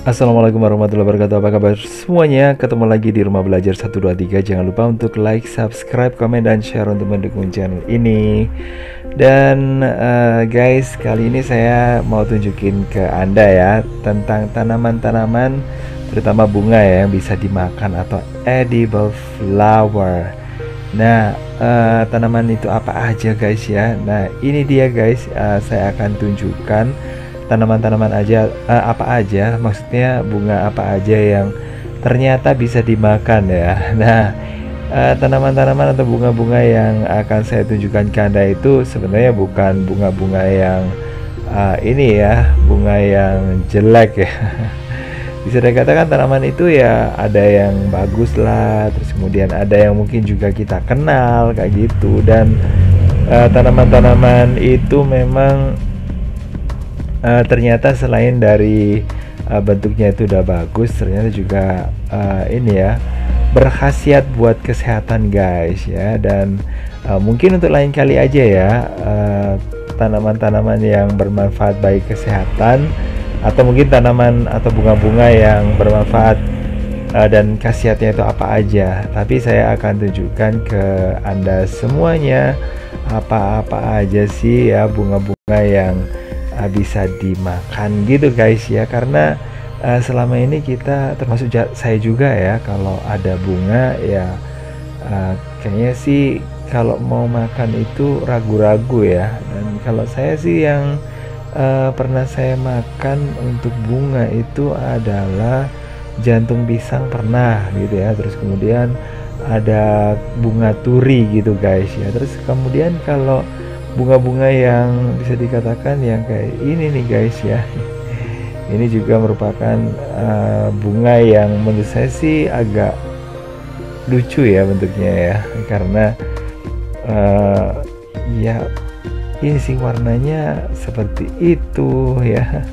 Assalamualaikum warahmatullahi wabarakatuh. Apa kabar semuanya? Ketemu lagi di Rumah Belajar 123. Jangan lupa untuk like, subscribe, komen, dan share untuk mendukung channel ini. Dan guys, kali ini saya mau tunjukin ke Anda ya tentang tanaman-tanaman, terutama bunga ya, yang bisa dimakan atau edible flower. Nah, tanaman itu apa aja guys ya? Nah, ini dia guys, saya akan tunjukkan tanaman-tanaman aja, apa aja, maksudnya bunga apa aja yang ternyata bisa dimakan ya. Nah, tanaman-tanaman atau bunga-bunga yang akan saya tunjukkan ke Anda itu sebenarnya bukan bunga-bunga yang ini ya, bunga yang jelek ya. Bisa dikatakan tanaman itu ya ada yang bagus lah, terus kemudian ada yang mungkin juga kita kenal kayak gitu. Dan tanaman-tanaman itu memang ternyata selain dari bentuknya itu udah bagus, ternyata juga ini ya, berkhasiat buat kesehatan guys ya. Dan mungkin untuk lain kali aja ya, tanaman-tanaman yang bermanfaat bagi kesehatan, atau mungkin tanaman atau bunga-bunga yang bermanfaat dan khasiatnya itu apa aja. Tapi saya akan tunjukkan ke Anda semuanya apa-apa aja sih ya bunga-bunga yang bisa dimakan gitu guys ya. Karena selama ini kita, termasuk saya juga ya, kalau ada bunga ya kayaknya sih kalau mau makan itu ragu-ragu ya. Dan kalau saya sih yang pernah saya makan untuk bunga itu adalah jantung pisang pernah gitu ya, terus kemudian ada bunga turi gitu guys ya. Terus kemudian kalau bunga-bunga yang bisa dikatakan yang kayak ini nih guys ya, ini juga merupakan bunga yang menurut saya sih agak lucu ya bentuknya ya, karena ya ini sih warnanya seperti itu ya.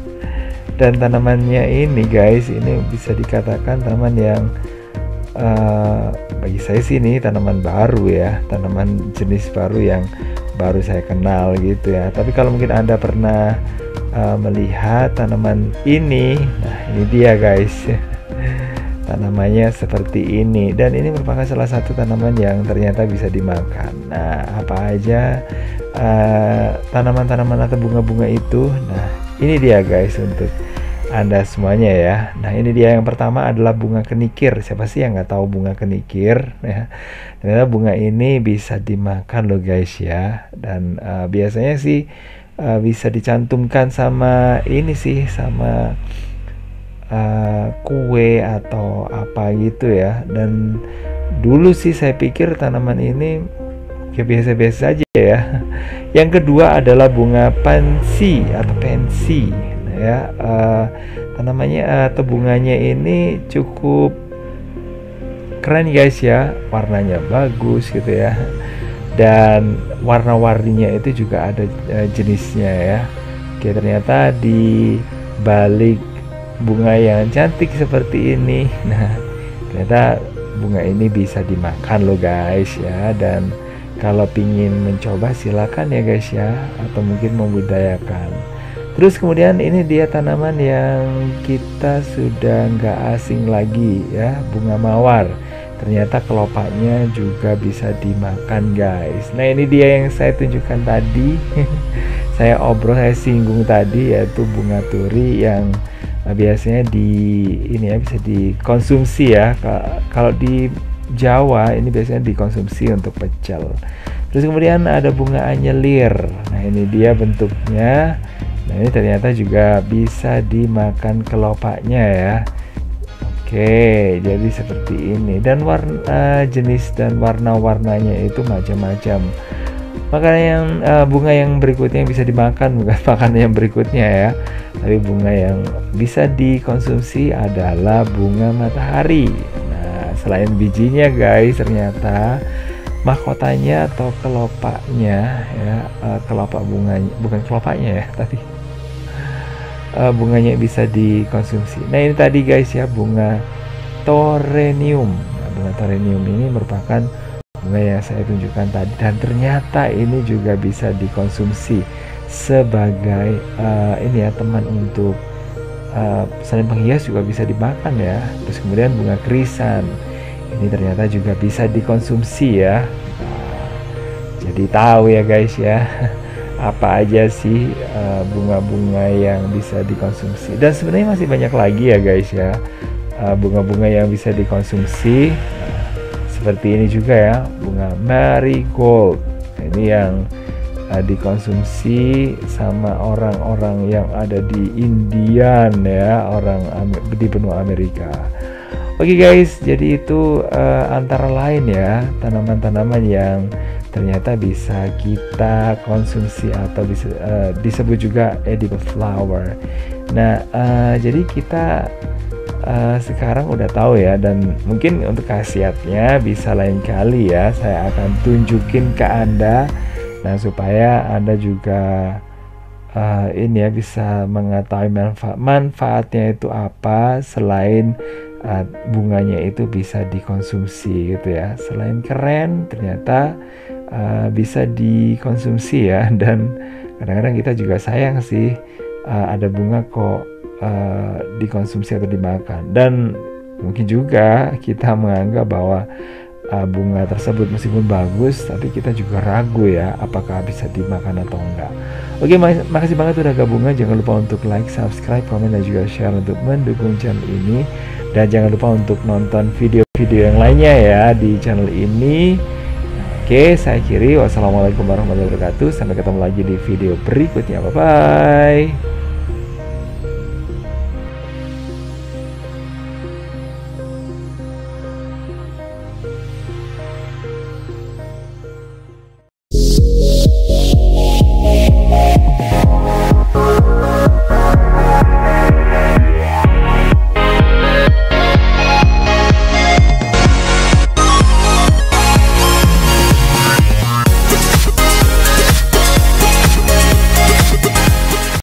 Dan tanamannya ini guys, ini bisa dikatakan tanaman yang bagi saya sih ini tanaman baru ya, tanaman jenis baru yang baru saya kenal gitu ya. Tapi kalau mungkin Anda pernah melihat tanaman ini, nah ini dia guys, tanamannya seperti ini. Dan ini merupakan salah satu tanaman yang ternyata bisa dimakan. Nah, apa aja tanaman-tanaman atau bunga-bunga itu? Nah, ini dia guys untuk Anda semuanya ya. Nah, ini dia, yang pertama adalah bunga kenikir. Siapa sih yang nggak tahu bunga kenikir ya? Ternyata bunga ini bisa dimakan loh guys ya. Dan biasanya sih bisa dicantumkan sama ini sih, sama kue atau apa gitu ya. Dan dulu sih saya pikir tanaman ini ya biasa-biasa aja ya. Yang kedua adalah bunga pansi atau pensi ya. Tanamannya atau bunganya ini cukup keren guys ya, warnanya bagus gitu ya, dan warna-warninya itu juga ada jenisnya ya. Oke, ternyata di balik bunga yang cantik seperti ini, nah ternyata bunga ini bisa dimakan loh guys ya. Dan kalau pingin mencoba silakan ya guys ya, atau mungkin membudidayakan. Terus kemudian ini dia tanaman yang kita sudah nggak asing lagi ya, bunga mawar. Ternyata kelopaknya juga bisa dimakan guys. Nah, ini dia yang saya tunjukkan tadi. Saya singgung tadi, yaitu bunga turi yang biasanya ini ya bisa dikonsumsi ya. Kalau di Jawa ini biasanya dikonsumsi untuk pecel. Terus kemudian ada bunga anyelir. Nah, ini dia bentuknya. Nah, ini ternyata juga bisa dimakan kelopaknya ya. Oke, jadi seperti ini. Dan warna jenis dan warna-warnanya itu macam-macam. Makanya yang bunga yang berikutnya yang bisa dimakan bukan makanan yang berikutnya ya, tapi bunga yang bisa dikonsumsi adalah bunga matahari. Nah, selain bijinya guys, ternyata mahkotanya atau kelopaknya ya, kelopak bunganya, bukan kelopaknya ya, tapi bunganya bisa dikonsumsi. Nah, ini tadi guys ya, bunga torenium. Nah, bunga torenium ini merupakan bunga yang saya tunjukkan tadi, dan ternyata ini juga bisa dikonsumsi sebagai ini ya, teman untuk selain penghias juga bisa dimakan ya. Terus kemudian bunga krisan, ini ternyata juga bisa dikonsumsi ya. Jadi tahu ya guys ya, apa aja sih bunga-bunga yang bisa dikonsumsi. Dan sebenarnya masih banyak lagi ya guys ya, bunga-bunga yang bisa dikonsumsi. Seperti ini juga ya, bunga marigold. Ini yang dikonsumsi sama orang-orang yang ada di Indian ya, orang di benua Amerika. Oke guys, jadi itu antara lain ya tanaman-tanaman yang ternyata bisa kita konsumsi atau bisa disebut juga edible flower. Nah, jadi kita sekarang udah tahu ya, dan mungkin untuk khasiatnya bisa lain kali ya saya akan tunjukin ke Anda, nah supaya Anda juga ini ya bisa mengetahui manfaatnya itu apa, selain bunganya itu bisa dikonsumsi gitu ya. Selain keren, ternyata bisa dikonsumsi ya. Dan kadang-kadang kita juga sayang sih ada bunga kok dikonsumsi atau dimakan. Dan mungkin juga kita menganggap bahwa bunga tersebut meskipun bagus, tapi kita juga ragu ya apakah bisa dimakan atau enggak. Oke, makasih banget udah gabungan. Jangan lupa untuk like, subscribe, komen, dan juga share untuk mendukung channel ini. Dan jangan lupa untuk nonton video-video yang lainnya ya di channel ini. Oke, saya akhiri. Wassalamualaikum warahmatullahi wabarakatuh. Sampai ketemu lagi di video berikutnya. Bye-bye.